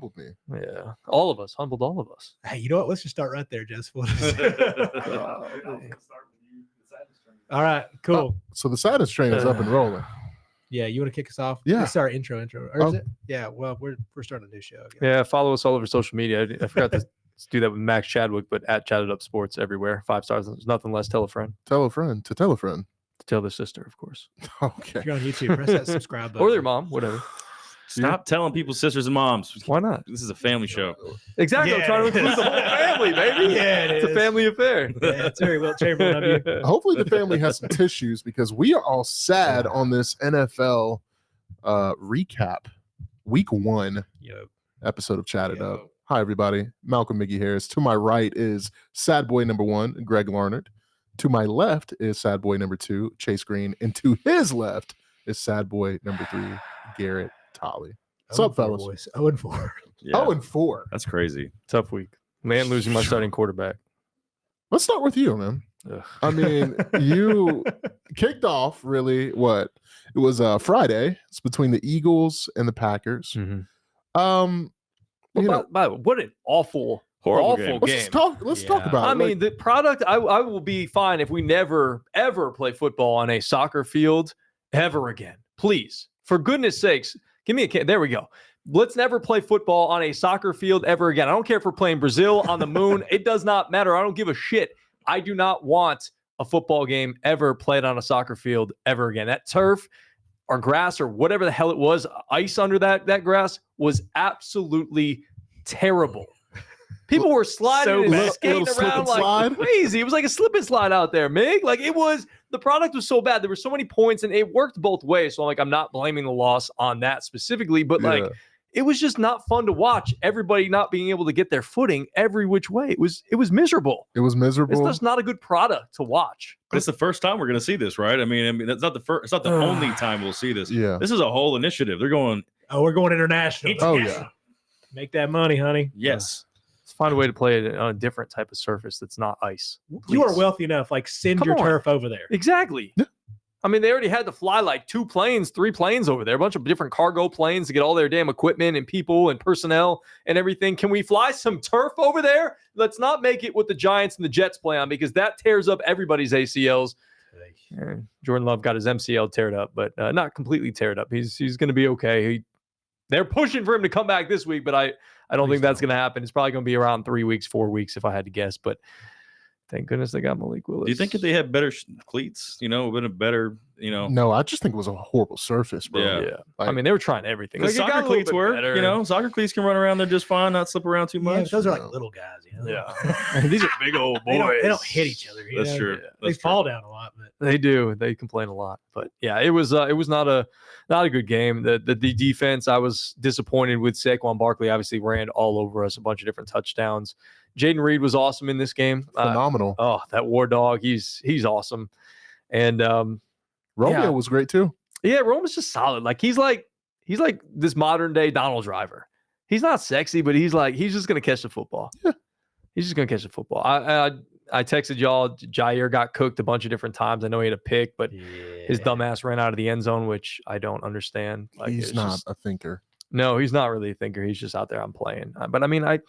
humbled me. Yeah, all of us humbled all of us. Hey, you know what? Let's just start right there, Jess. All right, cool. So the sadness train is up and rolling. Yeah, you want to kick us off? Yeah. This is our intro. Or is it? Yeah, well, we're starting a new show. Again. Yeah, follow us all over social media. I forgot to do that with Max Chadwick, but at Chatt It Up Sports everywhere. 5 stars. There's nothing less. Tell a friend. Tell a friend to tell a friend. To tell their sister, of course. Okay. If you're on YouTube, press that subscribe button. Or their mom, whatever. Stop telling people's sisters and moms. Why not? This is a family show. Exactly. Yeah, I'm trying to it include is. the whole family, baby. Yeah, It's a family affair. Yeah, it's very Will Chamberlain of you. Hopefully the family has some tissues because we are all sad on this NFL recap week 1 Yo. episode of Chatt It Yo. Up. Hi, everybody. Malcolm Mickey Harris. To my right is sad boy number 1, Greg Larnard. To my left is sad boy number 2, Chase Green. And to his left is sad boy number 3, Garrett Tolley. What's up, fellas? Boys. 0-4. Yeah, 0-4. that's crazy. Tough week. Man losing my starting quarterback. Let's start with you, man. Ugh. I mean, you kicked off really what? It was Friday. It's between the Eagles and the Packers. Well, You know, by the way, what an awful Horrible game. let's talk Yeah. about it. I mean, the product, I will be fine if we never, ever play football on a soccer field ever again. Please, for goodness sakes, give me a there we go. Let's never play football on a soccer field ever again. I don't care if we're playing Brazil on the moon. It does not matter. I don't give a shit. I do not want a football game ever played on a soccer field ever again. That turf or grass or whatever the hell it was, ice under that grass was absolutely terrible. People were sliding and skating little slip around and like slide. crazy. It was like a slip and slide out there, Mig. Like the product was so bad. There were so many points and it worked both ways. So I'm not blaming the loss on that specifically, but Yeah. it was just not fun to watch. Everybody not being able to get their footing every which way. It was miserable. It was It's miserable. just not a good product to watch. But it's the first time we're going to see this, right? I mean, that's not the first. It's not the only time we'll see this. Yeah. This is a whole initiative. They're going, Oh, we're going international. Oh, yeah. Make that money, honey. yes. Let's find a way to play it on a different type of surface that's not ice. You are Please. wealthy enough. Like, send Come your on. turf over there. Exactly. Yeah. I mean, they already had to fly like 2 planes, 3 planes over there, a bunch of different cargo planes to get all their damn equipment and people and personnel and everything. Can we fly some turf over there? Let's not make it what the Giants and the Jets play on because that tears up everybody's ACLs. Jordan Love got his MCL teared up, but not completely teared up. He's going to be okay. They're pushing for him to come back this week, but I don't think that's going to happen. It's probably going to be around 3 weeks, 4 weeks if I had to guess, but thank goodness they got Malik Willis. Do you think if they had better cleats, it would have been a better, No, I just think it was a horrible surface, bro. Yeah. Yeah. Like- I mean, they were trying everything. the Like, it got a soccer little cleats bit work, better. soccer cleats can run around there just fine, not slip around too Yeah, much. but those are like little guys. Yeah. These are big old They boys. don't hit each other. you That's know? true. Yeah. They That's fall down a lot, but They do. They complain a lot, but yeah, it was not a good game. The defense, I was disappointed with. Saquon Barkley obviously ran all over us, a bunch of different touchdowns. Jayden Reed was awesome in this game. Phenomenal. Oh, that war dog, he's awesome. And Romeo yeah. was great too. yeah, Roman's just solid. Like he's like this modern day Donald Driver. He's not sexy, but he's just gonna catch the football. Yeah. He's just gonna catch the football. I texted y'all. Jair got cooked a bunch of different times. I know he had a pick, but his dumbass ran out of the end zone, which I don't understand. Like, He's it's not just- a thinker. no, he's not really a thinker. He's just out there. I'm playing. But I mean, I'm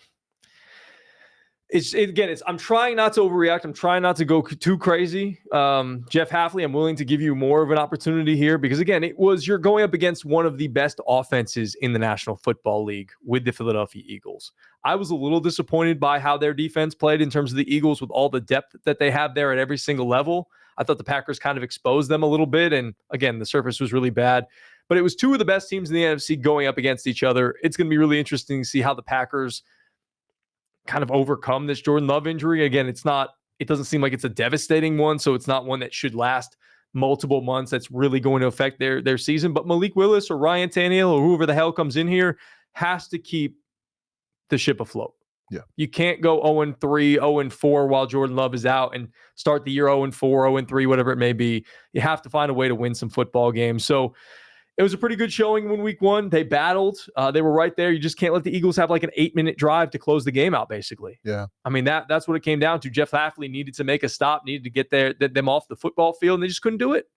trying not to overreact. I'm trying not to go too crazy. Jeff Hafley, I'm willing to give you more of an opportunity here because again, you're going up against one of the best offenses in the National Football League with the Philadelphia Eagles. I was a little disappointed by how their defense played in terms of the Eagles with all the depth that they have there at every single level. I thought the Packers kind of exposed them a little bit. And again, the surface was really bad. But it was 2 of the best teams in the NFC going up against each other. It's going to be really interesting to see how the Packers kind of overcome this Jordan Love injury. Again, it doesn't seem like it's a devastating one, so it's not one that should last multiple months. That's really going to affect their season. But Malik Willis or Ryan Tannehill or whoever the hell comes in here has to keep the ship afloat. Yeah. You can't go 0-3, 0-4 while Jordan Love is out and start the year 0-4, 0-3, whatever it may be. You have to find a way to win some football games. So it was a pretty good showing in week 1. They battled. They were right there. You just can't let the Eagles have like an 8-minute drive to close the game out, basically. Yeah. I mean, that's what it came down to. Jeff Hafley needed to make a stop, needed to get them off the football field, and they just couldn't do it.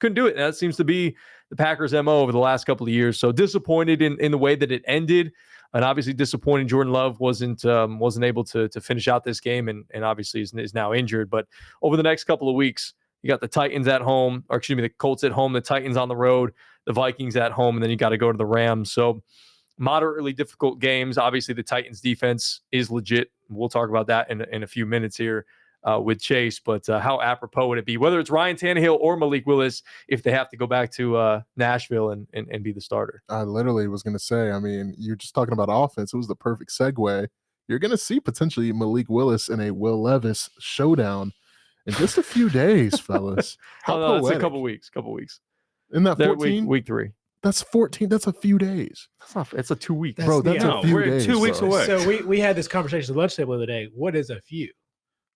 And that seems to be the Packers' MO over the last couple of years. So disappointed in the way that it ended. And obviously disappointing. Jordan Love wasn't able to finish out this game, and obviously is now injured. But over the next couple of weeks, you got the Titans at home, or excuse me, the Colts at home, the Titans on the road, the Vikings at home, and then you got to go to the Rams. So moderately difficult games. Obviously, the Titans defense is legit. We'll talk about that in a few minutes here with Chase. But how apropos would it be, whether it's Ryan Tannehill or Malik Willis, if they have to go back to Nashville and be the starter? I literally was going to say, I mean, you're just talking about offense. It was the perfect segue. You're going to see potentially Malik Willis in a Will Levis showdown in just a few days, fellas. How no, it's a poetic. couple weeks. Isn't that They're 14? week 3. That's 14. That's a few days. It's a 2 weeks. Bro, that's yeah. a few we're days. 2 weeks bro. away. So we had this conversation at the lunch table the other day. What is a few?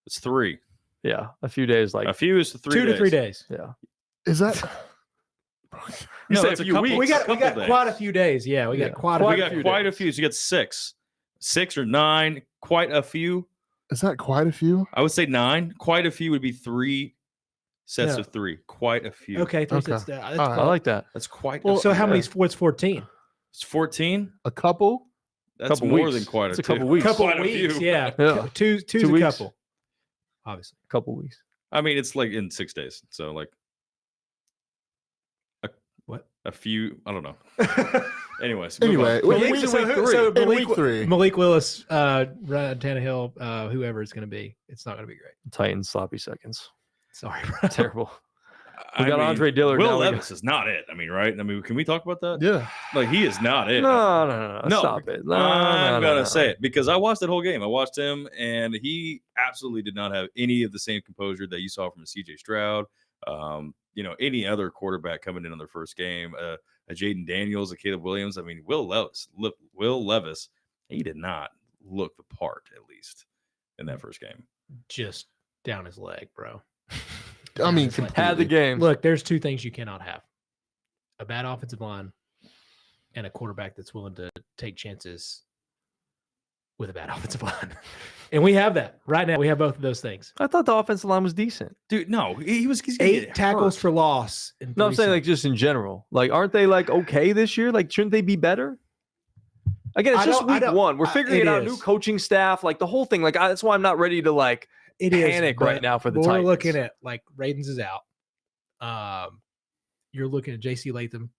It's 3. Yeah, a few days. Like A few is 3 2 days. to 3 days. yeah. Is that You No, said it's a few weeks. We got couple days. quite a few days. Yeah, we got quite a We few. got few quite a days. few. So you got 6 or 9. Quite a few. is that quite a few? I would say 9. Quite a few would be 3 sets Yeah. of 3. Quite a few. Okay, three Okay. sets. That's All right. I like that. That's quite. Well, a so few. how many? What's 14? It's 14. A couple? That's Couple more weeks. than quite It's a a couple few. weeks. Couple Quite a weeks. few. Yeah. Yeah. Two's 2 a weeks. couple. Obviously. A couple weeks. I mean, it's like in 6 days. So like What? a few. I don't know. Anyways. Anyway, move on. week Malik- three. so In Malik- week 3. Malik Willis, Ryan Tannehill, whoever it's going to be, it's not going to be great. Titans sloppy seconds. Sorry, bro. Terrible. We I got mean, Andre Dillard. Will now we Levis is not it. I mean, right? I mean, can we talk about that? Yeah. Like he is not it. No. No, Stop it. No, I'm no, gonna no. say it because I watched that whole game. I watched him, and he absolutely did not have any of the same composure that you saw from a CJ Stroud. Any other quarterback coming in on their first game, a Jayden Daniels, a Caleb Williams. I mean, Will Levis, he did not look the part, at least in that first game. Just down his leg, bro. I mean, It's like- Had the completely. game. Look, there's 2 things you cannot have: a bad offensive line and a quarterback that's willing to take chances with a bad offensive line. And we have that right now. We have both of those things. I thought the offensive line was decent. Dude, no, he's gonna 8 get tackles hurt. for loss. And No, I'm 3 saying sacks. like just in general. Like, aren't they like okay this year? Like, shouldn't they be better? Again, it's I just don't- I week don't- 1. We're I- figuring it it out. is. New coaching staff, like the whole thing. Like, that's why I'm not ready to like It is panic right now for the but Titans. We're looking at like Radens is out. You're looking at JC Latham.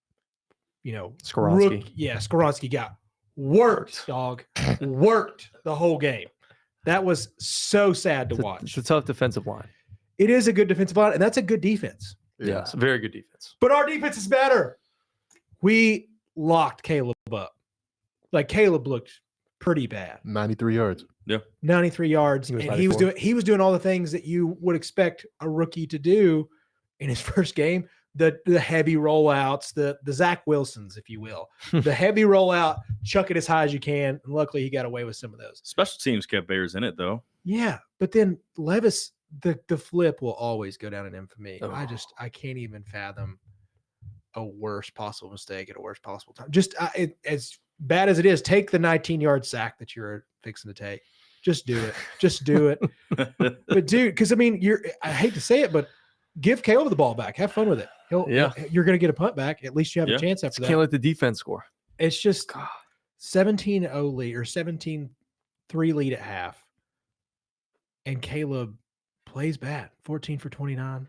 Skoronski. Skoronski got worked, dog. Worked the whole game. That was so sad to It's watch. a tough defensive line. It is a good defensive line, and that's a good defense. Yeah, it's a very good defense. But our defense is better. We locked Caleb up. Like Caleb looked pretty bad. 93 yards. 93 yards. He was And he was 94. doing all the things that you would expect a rookie to do in his first game. The heavy rollouts, the Zach Wilsons, if you will. The heavy rollout, chuck it as high as you can. And luckily he got away with some of those. Special teams kept Bears in it though. Yeah. But then Levis, the flip will always go down in infamy. Oh. I can't even fathom a worst possible mistake at a worst possible time. Just as bad as it is, take the 19-yard sack that you're fixing to take. Just do it. Just do it. But dude, because I mean, I hate to say it, but give Caleb the ball back. Have fun with it. You're going to get a punt back. At least you have Yeah. a chance after Can't that. let the defense score. It's just 17-0 lead or 17-3 lead at half. And Caleb plays bad. 14 for 29.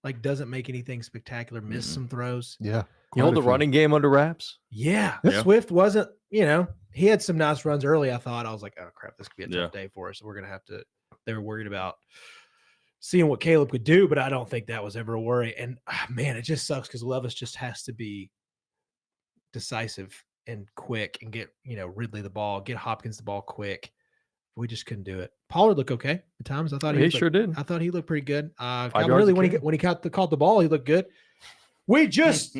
Like doesn't make anything spectacular. Missed some throws. Yeah. You hold the running game under wraps. Yeah. Yeah. Swift wasn't, he had some nice runs early. I thought, I was like, oh crap, this could be a tough day for us. We're going to have to, they were worried about seeing what Caleb could do, but I don't think that was ever a worry. And man, it just sucks because Levis just has to be decisive and quick and get, Ridley the ball, get Hopkins the ball quick. We just couldn't do it. Pollard looked okay at times. I thought He sure did. I thought he looked pretty good. yards Really, a when carry. he caught the ball, he looked good. We just,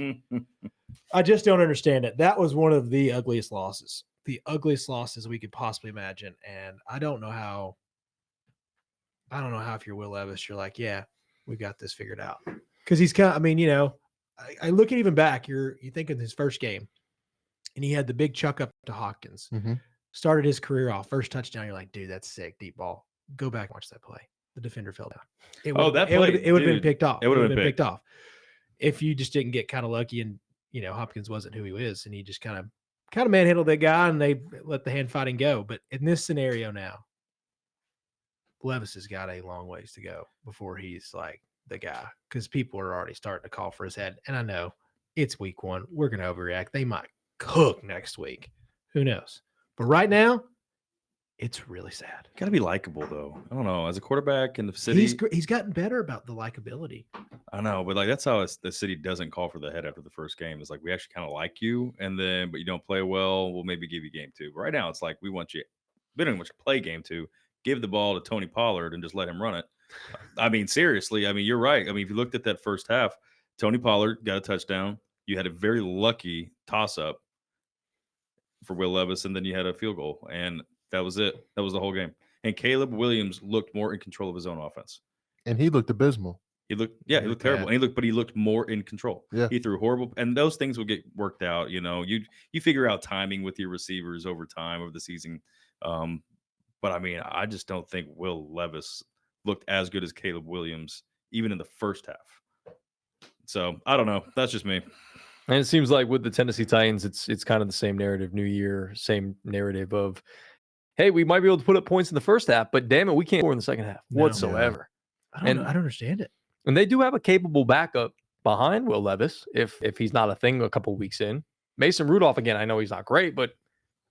I just don't understand it. That was one of the ugliest losses we could possibly imagine. And I don't know how if you're Will Levis, you're like, yeah, we got this figured out. Because he's kind of, I mean, I look at even back, you think of his first game, and he had the big chuck up to Hopkins. Mhm. Started his career off, first touchdown. You're like, dude, that's sick, deep ball. Go back and watch that play. The defender fell down. It would have been dude, picked off. it would've been picked off. If you just didn't get kind of lucky and Hopkins wasn't who he is, and he just kind of kind of manhandled that guy and they let the hand fighting go. But in this scenario now, Levis has got a long ways to go before he's like the guy, because people are already starting to call for his head. And I know it's week 1. We're going to overreact. They might cook next week. Who knows? But right now, it's really sad. Got to be likable, though. I don't know. As a quarterback in the city, He's gotten better about the likability. I know, but like that's how the city doesn't call for the head after the first game. It's like we actually kind of like you, but you don't play well. We'll maybe give you game 2. But right now, it's like we want you. We don't want you to play game 2. Give the ball to Tony Pollard and just let him run it. I mean, seriously. I mean, you're right. I mean, if you looked at that first half, Tony Pollard got a touchdown. You had a very lucky toss-up for Will Levis, and then you had a field goal, and that was it. That was the whole game. And Caleb Williams looked more in control of his own offense. And he looked abysmal. He looked terrible. And he looked more in control. Yeah. He threw horrible, and those things will get worked out. You know, you figure out timing with your receivers over time of the season. But I mean, I just don't think Will Levis looked as good as Caleb Williams, even in the first half. So I don't know. That's just me. And it seems like with the Tennessee Titans, it's kind of the same narrative, new year, same narrative of, hey, we might be able to put up points in the first half, but damn it, we can't score in the second half whatsoever. I don't understand it. And they do have a capable backup behind Will Levis if he's not a thing a couple weeks in. Mason Rudolph, again, I know he's not great, but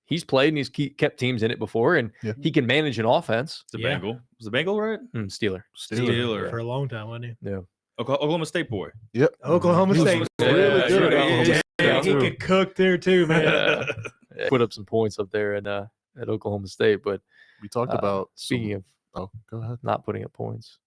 he's played and he's kept teams in it before, and he can manage an offense. It's a Bengal. Was the Bengal right? Steeler. Steeler. For a long time, wasn't he? Yeah. Oklahoma State boy. Yep. Oklahoma State. Really good. He could cook there too, man. Put up some points up there at Oklahoma State, but We talked about speaking of go ahead. not putting up points.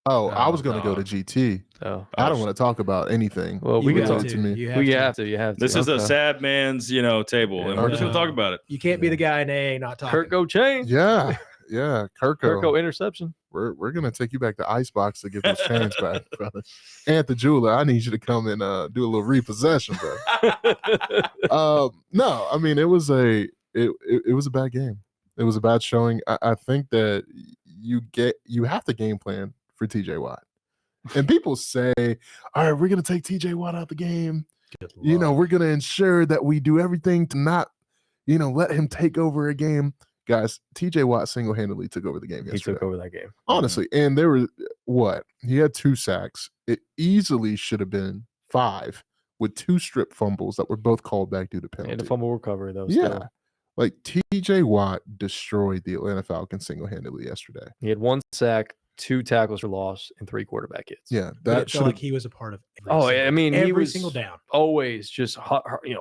I was going to go to GT. I don't want to talk about anything. Well, we can talk to me. You have to. This is a sad man's, table, and we're just going to talk about it. You can't be the guy in AA not talking. Kirko chain. Yeah. Kirko interception. We're gonna take you back to Icebox to get those chains back, brother. And the jeweler, I need you to come and do a little repossession, bro. No, I mean it was a bad game. It was a bad showing. I think that you have to game plan for TJ Watt. And people say, all right, we're gonna take TJ Watt out the game. We're gonna ensure that we do everything to not, let him take over a game. Guys, TJ Watt single-handedly took over the game yesterday. He took over that game. Honestly. And there were, he had 2 sacks. It easily should have been 5 with 2 strip fumbles that were both called back due to penalty. And a fumble recovery, though. Yeah. Still. Like, TJ Watt destroyed the Atlanta Falcons single-handedly yesterday. He had 1 sack, 2 tackles for loss, and 3 quarterback hits. Yeah. That felt like he was a part of every single down. Always just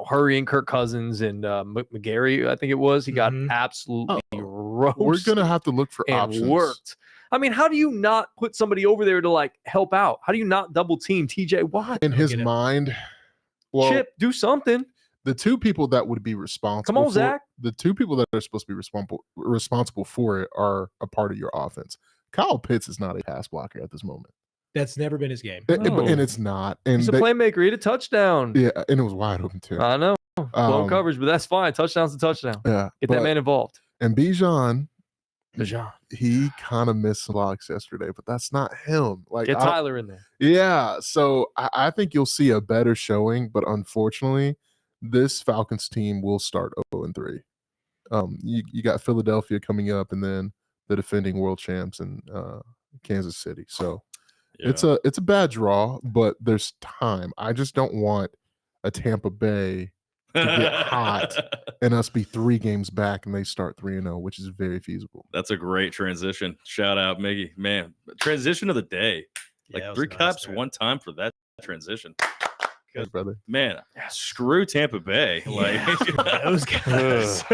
hurrying Kirk Cousins and McGarry, I think it was. He got absolutely roasted. We're going to have to look for options. Worked. I mean, how do you not put somebody over there to help out? How do you not double team TJ Watt? In his mind, Chip, do something. The 2 people that would be responsible. Come on, Zach. The 2 people that are supposed to be responsible for it are a part of your offense. Kyle Pitts is not a pass blocker at this moment. That's never been his game. And it's not. And he's a playmaker. He had a touchdown. Yeah, and it was wide open too. I know. Blown coverage, but that's fine. Touchdown's a touchdown. Yeah. Get that man involved. And Bijan, he kind of missed some blocks yesterday, but that's not him. Get Tyler in there. Yeah. So I think you'll see a better showing, but unfortunately, this Falcons team will start 0-3. You got Philadelphia coming up, and then the defending world champs in Kansas City. So it's a bad draw, but there's time. I just don't want a Tampa Bay to get hot and us be 3 games back and they start 3-0, which is very feasible. That's a great transition. Shout out, Miggy. Man, transition of the day. Like 3 claps one time for that transition. Good, brother. Man, screw Tampa Bay. Those guys.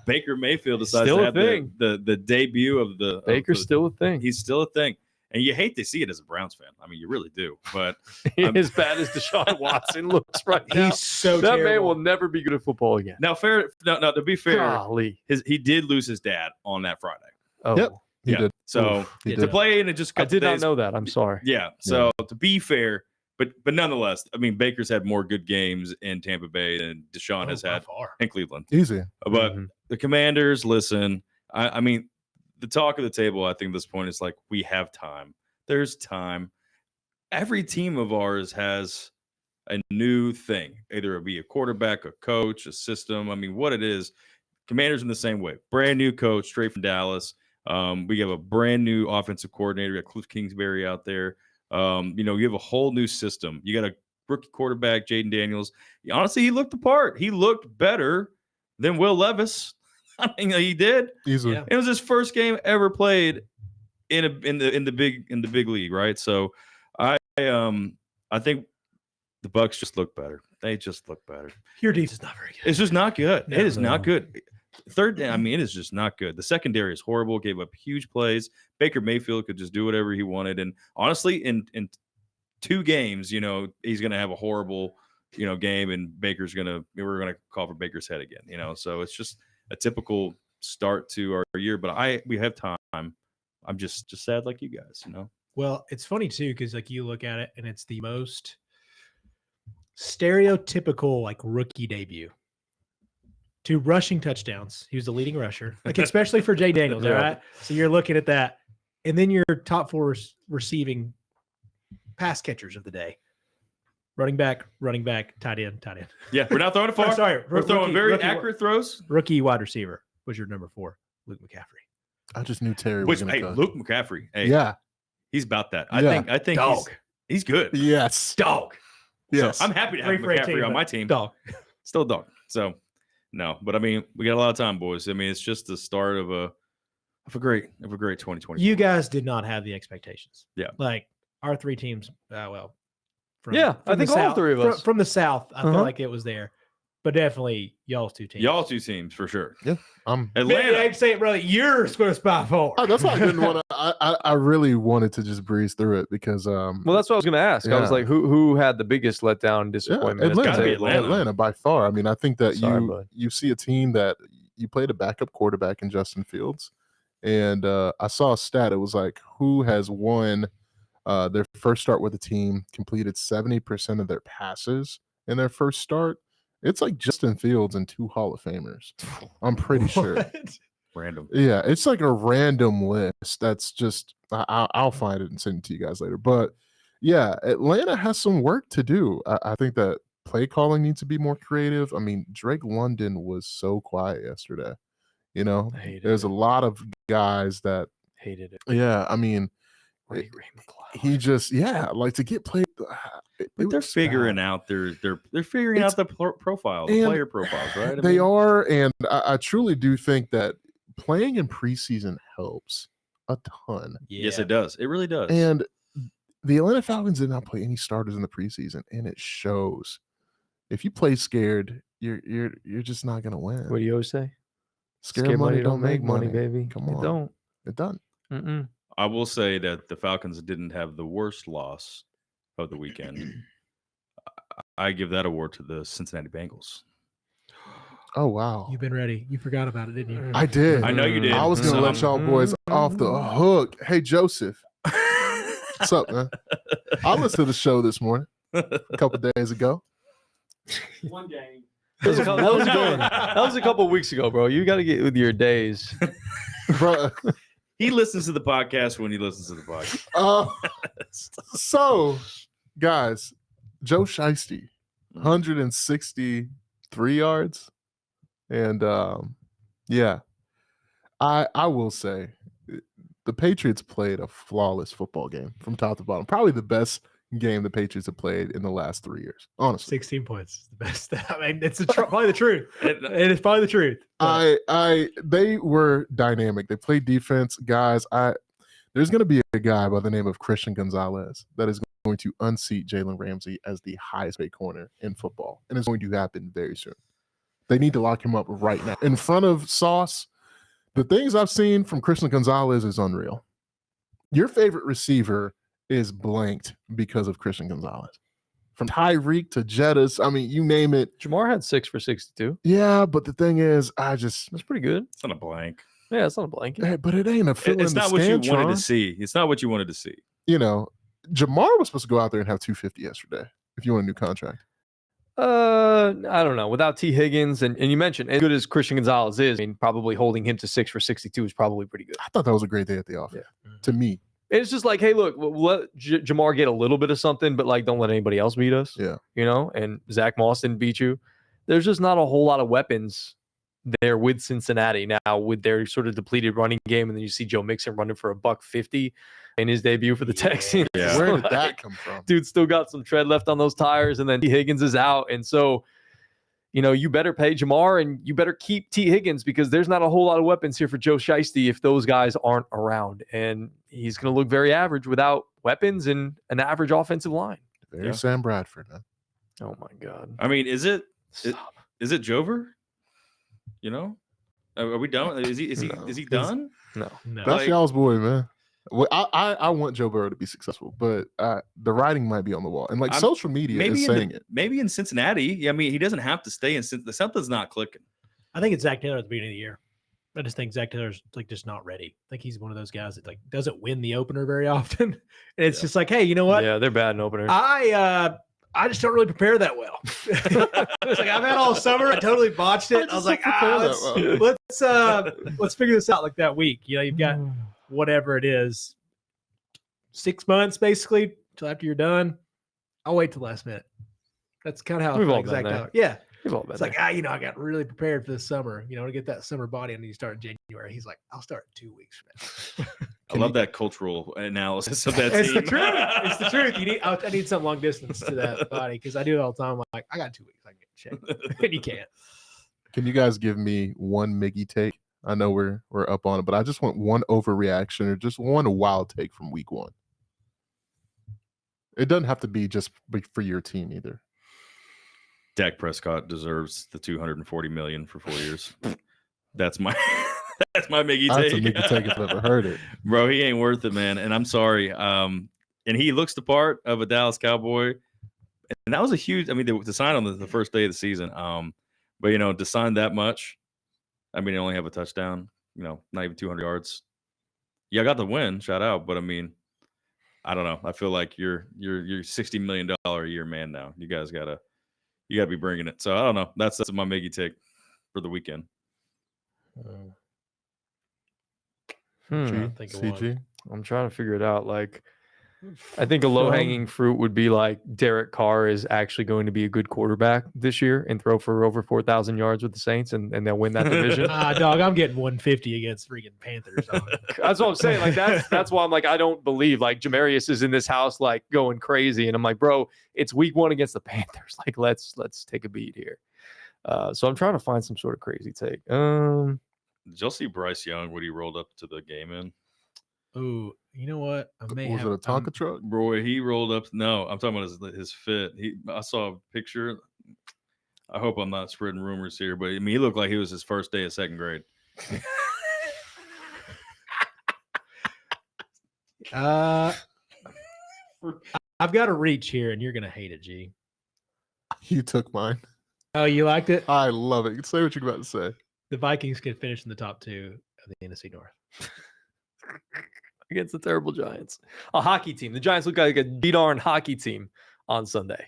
Baker Mayfield decides to have the debut of the Baker's still a thing. He's still a thing. And you hate to see it as a Browns fan. I mean, you really do. But as bad as Deshaun Watson looks right now, he's so that terrible. Man will never be good at football again. Now, to be fair, golly. He did lose his dad on that Friday. Oh, yep, he did. So to play in it just I did not know that. I'm sorry. Yeah. So to be fair, but nonetheless, I mean, Baker's had more good games in Tampa Bay than Deshaun has had in Cleveland. Easy. But the Commanders, listen, I mean, the talk of the table, I think at this point is we have time. There's time. Every team of ours has a new thing, either it be a quarterback, a coach, a system. I mean, what it is, Commanders in the same way. Brand new coach, straight from Dallas. We have a brand new offensive coordinator. We got Cliff Kingsbury out there. You have a whole new system. You got a rookie quarterback, Jayden Daniels. Honestly, he looked the part. He looked better than Will Levis. I mean, he did. Easily. Yeah. It was his first game ever played in the big league, right? So I think the Bucs just look better. They just look better. Your defense is not very good. It's just not good. No, it is no. not good. Third, I mean, it is just not good. The secondary is horrible. Gave up huge plays. Baker Mayfield could just do whatever he wanted. And honestly, in 2 games, he's going to have a horrible, game, and we're going to call for Baker's head again. So it's just a typical start to our year. But we have time. I'm just sad like you guys. Well, it's funny too because like you look at it and it's the most stereotypical like rookie debut. 2 rushing touchdowns. He was the leading rusher, like especially for Jay Daniels. Yeah. All right, so you're looking at that, and then your top 4 receiving pass catchers of the day: running back, tight end. Yeah, we're not throwing it far. I'm sorry, We're throwing very rookie- accurate throws. Rookie wide receiver was your number 4, Luke McCaffrey. I just knew Terry was Which, going hey, to cut. Luke McCaffrey. Hey, Yeah. he's about that. Yeah. I think Dog. he's good. Yes. Dog. Yes. So I'm happy to have 3 for 18, McCaffrey on but my team. Dog. Still a dog. So no, but I mean, we got a lot of time, boys. I mean, it's just the start of a great 2020. You guys did not have the expectations. Yeah. Like our 3 teams. From, Yeah, I from the think all South- 3 of us. from the South. I feel Uh-huh. like it was there, but definitely y'all's 2 teams. Y'all 2 teams for sure. I'm Atlanta. I'd say, brother, you're going to spy forward. Oh, that's why I didn't want to. I really wanted to just breeze through it because Well, that's what I was going to ask. I was Yeah. like, who had the biggest letdown, yeah, disappointment? gotta Atlanta, be Atlanta. Atlanta by far. I mean, I think that Sorry, bud. you see a team that you played a backup quarterback in Justin Fields, and I saw a stat. It was like who has won their first start with the team, completed 70% of their passes in their first start. It's like Justin Fields and 2 Hall of Famers. I'm pretty sure. What? Random. Yeah, it's like a random list. That's just I'll find it and send it to you guys later. But yeah, Atlanta has some work to do. I think that play calling needs to be more creative. I mean, Drake London was so quiet yesterday. I hated There's it. a lot of guys that Hated it. yeah. I mean, Ray McCloud. he just like to get played. But they're figuring out they're figuring It's- out the profile, the and player profiles, right? I They mean, are, and I truly do think that playing in preseason helps a ton. Yes, it does. It really does. And the Atlanta Falcons did not play any starters in the preseason, and it shows. If you play scared, you're just not gonna win. What do you always say? Scared money don't make money, baby. Come It on. don't. It done. Mm-mm. I will say that the Falcons didn't have the worst loss of the weekend. I give that award to the Cincinnati Bengals. Oh wow, You've been ready. You forgot about it, didn't you? I did. I know you did. I was gonna let y'all boys off the hook. Hey Joseph, what's up, man? I listened to the show this morning, a couple days ago. One game. That was a couple weeks ago, bro. You got to get with your days. Bro, He listens to the podcast when he listens to the podcast. so, guys, Joe Shiesty, 163 yards. And yeah, I will say the Patriots played a flawless football game from top to bottom. Probably the best game the Patriots have played in the last 3 years, honestly. 16 points is the best. I mean, it's probably the truth. It is probably the truth. They were dynamic. They played defense, guys. There's going to be a guy by the name of Christian Gonzalez that is going to unseat Jalen Ramsey as the highest paid corner in football, and it's going to happen very soon. They need to lock him up right now in front of Sauce. The things I've seen from Christian Gonzalez is unreal. Your favorite receiver is blanked because of Christian Gonzalez. From Tyreek to Jettis, I mean, you name it. Jamar had 6 for 62. Yeah, but the thing is, That's pretty good. It's not a blank. Yeah, it's not a blanket. hey, but it ain't a fill in It's the not what you wanted to Scantron. see. It's not what you wanted to see. You know, Jamar was supposed to go out there and have 250 yesterday if you want a new contract. I don't know. Without T. Higgins and you mentioned as good as Christian Gonzalez is, I mean, probably holding him to 6 for 62 is probably pretty good. I thought that was a great day at the office. To me, it's just like, hey, look, we'll let Jamar get a little bit of something, but like, don't let anybody else beat us. Yeah. You know, and Zach Moss didn't beat you. There's just not a whole lot of weapons there with Cincinnati now with their sort of depleted running game. And then you see Joe Mixon running for $150 in his debut for the Texans. Yeah. Where did that come from? Dude still got some tread left on those tires. And then T. Higgins is out. And so, you know, you better pay Jamar and you better keep T. Higgins because there's not a whole lot of weapons here for Joe Shiesty if those guys aren't around. And he's going to look very average without weapons and an average offensive line. Very Sam Bradford, man. Oh, my God. I mean, is it Stop. Jover? You know, are we done? Is he No. done? No. No. That's Like- y'all's boy, man. Well, I want Joe Burrow to be successful, but the writing might be on the wall, and like I'm- social media is saying it. Maybe in Cincinnati. I mean, he doesn't have to stay in Cincinnati. Something's not clicking. I think it's Zach Taylor at the beginning of the year. I just think Zach Taylor's like just not ready. I think he's one of those guys that like doesn't win the opener very often. And it's just like, hey, you know what? Yeah, they're bad in openers. I just don't really prepare that well. It's like I've had all summer. I totally botched it. I was like, let's figure this out like that week. You know, you've got whatever it is, 6 months basically till after you're done. I'll wait till the last minute. That's kind of how We've I feel all like been Zach there. Taylor. Yeah. We've all been It's there. like, you know, I got really prepared for the summer, you know, to get that summer body. I need to start in January. He's like, I'll start in 2 weeks from now. I love that cultural analysis of that It's team. the truth. It's the truth. I need some long distance to that body because I do it all the time. I'm like, I got 2 weeks. I can get checked. And you can't. Can you guys give me one Miggy take? I know we're up on it, but I just want one overreaction or just one wild take from week one. It doesn't have to be just for your team either. Dak Prescott deserves the $240 million for 4 years. That's my Miggy That's a take. Miggy take if I've ever heard it. Bro, he ain't worth it, man. And I'm sorry. And he looks the part of a Dallas Cowboy. And that was a huge, I mean, to sign on the first day of the season. But you know, to sign that much, I mean, they only have a touchdown, you know, not even 200 yards. Yeah, I got the win, shout out. But I mean, I don't know. I feel like you're $60 million a year man now. You guys gotta be bringing it. So I don't know. That's my Miggy take for the weekend. trying to think of one. CG. I'm trying to figure it out. Like, I think a low-hanging fruit would be like Derek Carr is actually going to be a good quarterback this year and throw for over 4,000 yards with the Saints, and they'll win that division. Dog, I'm getting 150 against freaking Panthers. That's what I'm saying. Like that's why I'm like, I don't believe like Jamarius is in this house like going crazy, and I'm like, bro, it's week one against the Panthers. Like, let's take a beat here. So I'm trying to find some sort of crazy take. Did y'all see Bryce Young when he rolled up to the game in? Ooh, you know what? I may Was have it a Tonka truck? Bro, he rolled up. No, I'm talking about his fit. I saw a picture. I hope I'm not spreading rumors here, but I mean, he looked like he was his first day of second grade. I've got a reach here, and you're gonna hate it, G. You took mine. Oh, you liked it? I love it. Say what you're about to say. The Vikings could finish in the top 2 of the NFC North. Against the terrible Giants, a hockey team. The Giants look like a darn hockey team on Sunday.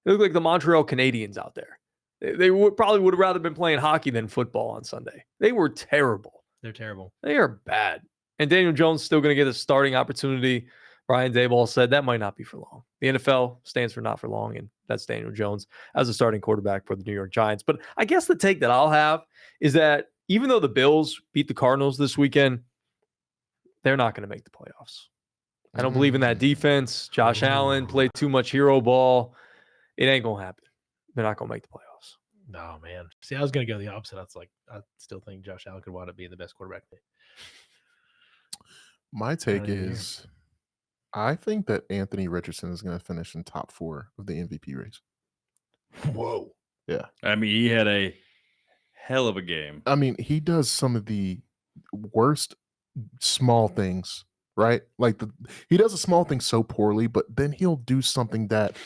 They look like the Montreal Canadiens out there. They probably would have rather been playing hockey than football on Sunday. They were terrible. They're terrible. They are bad. And Daniel Jones still going to get a starting opportunity. Brian Daboll said that might not be for long. The NFL stands for not for long, and that's Daniel Jones as a starting quarterback for the New York Giants. But I guess the take that I'll have is that even though the Bills beat the Cardinals this weekend, they're not going to make the playoffs. I don't believe in that defense. Josh Allen played too much hero ball. It ain't going to happen. They're not going to make the playoffs. No, man. See, I was going to go the opposite. I was like, I still think Josh Allen could wind up being the best quarterback. My take Outta here. is I think that Anthony Richardson is going to finish in top 4 of the MVP race. Whoa. I mean, he had a hell of a game. I mean, he does some of the worst small things, right? Like he does a small thing so poorly, but then he'll do something that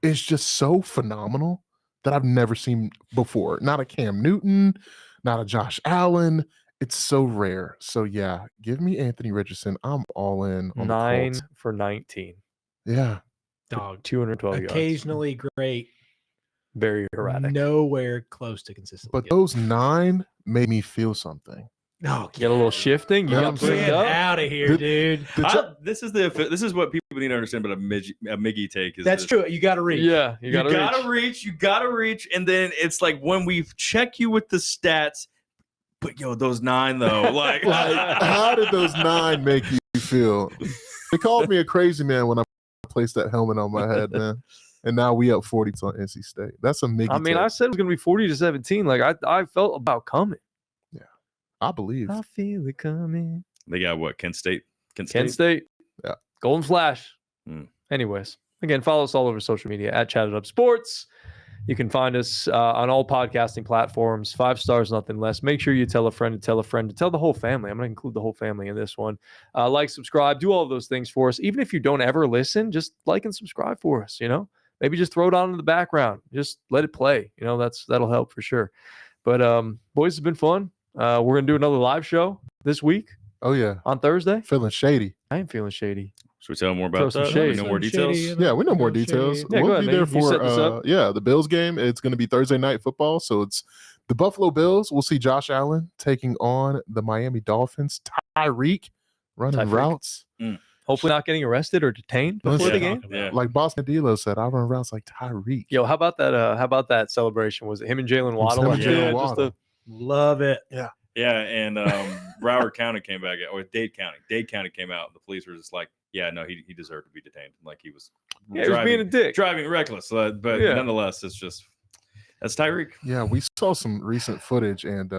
is just so phenomenal that I've never seen before. Not a Cam Newton, not a Josh Allen. It's so rare. So yeah, give me Anthony Richardson. I'm all in on 9 the Colts. for 19. Yeah. Dog. 212 yards. Occasionally great. Very erratic. Nowhere close to consistent. But those 9 made me feel something. No, Get a little shifting. You Yeah, got I'm saying. get trimmed up. out of here, dude. This is what people need to understand about a Miggy take. Is That's this. true. You got to reach. Yeah, You gotta reach. You gotta reach, and then it's like when we check you with the stats. But yo, those 9 though, like how did those 9 make you feel? They called me a crazy man when I placed that helmet on my head, man. And now we up 40 on NC State. That's a Miggy. I mean, take. I said it was going to be 40-17. Like I felt about coming. I believe. I feel it coming. they got what? Kent State. Kent State. Yeah. Golden Flash. Mm. Anyways, again, follow us all over social media at Chatt It Up Sports. You can find us on all podcasting platforms. 5 stars, nothing less. Make sure you tell a friend to tell a friend to tell the whole family. I'm going to include the whole family in this one. Like, subscribe, do all of those things for us. Even if you don't ever listen, just like and subscribe for us. Maybe just throw it on in the background. Just let it play. That'll help for sure. But boys, it's been fun. We're going to do another live show this week Oh yeah, on Thursday. feeling shady. I am feeling shady. Should we tell them more Throw about some that? shade. We know more details. Yeah, we know more details. Yeah, go We'll ahead, be man. there You for set this up. the Bills game. It's going to be Thursday night football. So it's the Buffalo Bills. We'll see Josh Allen taking on the Miami Dolphins. Tyreek running Tyreek. routes. Hopefully not getting arrested or detained before the game. Yeah. Like Boston D'Lo said, I run routes like Tyreek. Yo, how about that? How about that celebration? Was it him and Jalen Waddle? him and Yeah, Jalen just Waddle. a- Love it. Yeah, and Broward County came back, or Dade County came out. The police were just like, yeah, no, he deserved to be detained. Like he was he was being a dick. driving reckless. But Yeah. nonetheless, it's just that's Tyreek. Yeah, we saw some recent footage, and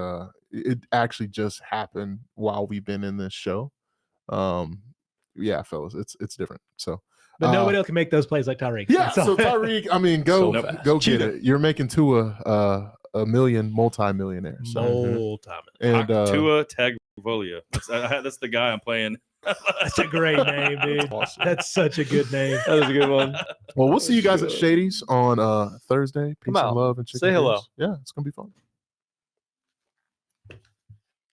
it actually just happened while we've been in this show. Yeah, fellas, it's different. So, But nobody else can make those plays like Tyreek. yeah. That's all. So Tyreek, I mean, go So fast. go get Cheetah. it. You're making Tua a multi-millionaire. So, Multi-million. and Tua Tagovailoa. That's the guy I'm playing. That's a great name, dude. awesome. That's such a good name. That was a good one. Well, we'll see you guys at Shady's on Thursday. Peace out. and love and Say chicken hello. fingers. Yeah, it's gonna be fun.